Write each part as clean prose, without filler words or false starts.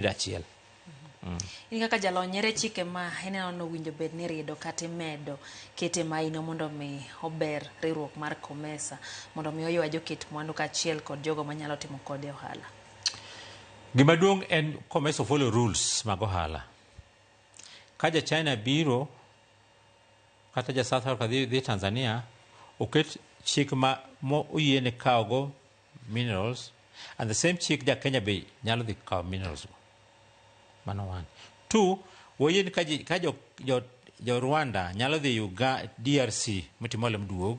achiel. In kaka jalonyere chike ma ineno no winjo bed ni rido kata medo kete maino mondo mi ober riwruok mar COMESA mondo mi oywa joket mwandu kachiel kod jogo manyalo timo kode ohala. Gima duong' en COMESA follow rules mag ohala. Ka ja China biro kata ja South Africa dhi Tanzania, oket chik ma oyiene kawogo minerals, and the same chik ja Kenya be nyalo dhi kawo minerals go. Mano one. Two, woyien ka jo Rwanda nyalo dhi DRC mitimo ohala maduong',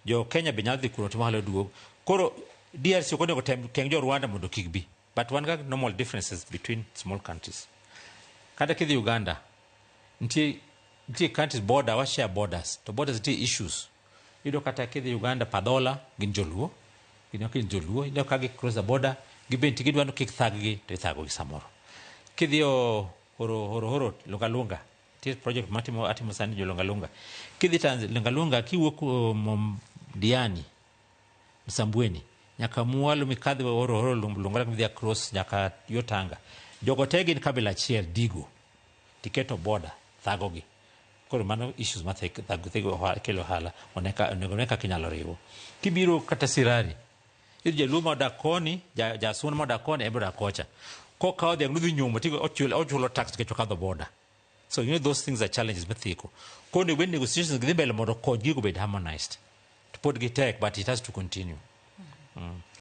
jo Kenya be nyalo dhi kuno timo ohala maduong'. Koro DRC ok onego teng jo Rwanda mondo kik bi, but one got normal differences between small countries. Kata kidhi Uganda, nitie countries border, wa share borders, to borders nitie issues. Ido kata kidhi Uganda Padhola gin joluo, ido ka gi cross the border, gibenti gidwano kik thaggi to ithago gi samoro. Kidhi horo Lungalunga, tie project atimo sani jo Lungalunga. Kidhi Lungalunga kiwuok Diani, Msambweni, nyaka mwalo mikadhi horo Lungalunga midhi across nyaka Yotanga. Jogo te gin kabila achiel digo, tiketo border thagogi. Koro mano issues ma kelo ohala, oneka kinyalo riwo. Kibiro kata Sirari, jaluo modak koni, jasuon modak koni ebe odak kocha. Kokawo dhiang' nudhi nyumo, ochulo tax nikech okadho border. So you know those things are challenges methiko. Koni when negotiations gidhi mbele mondo kod gigo bed harmonized. To pod gitek, but it has to continue.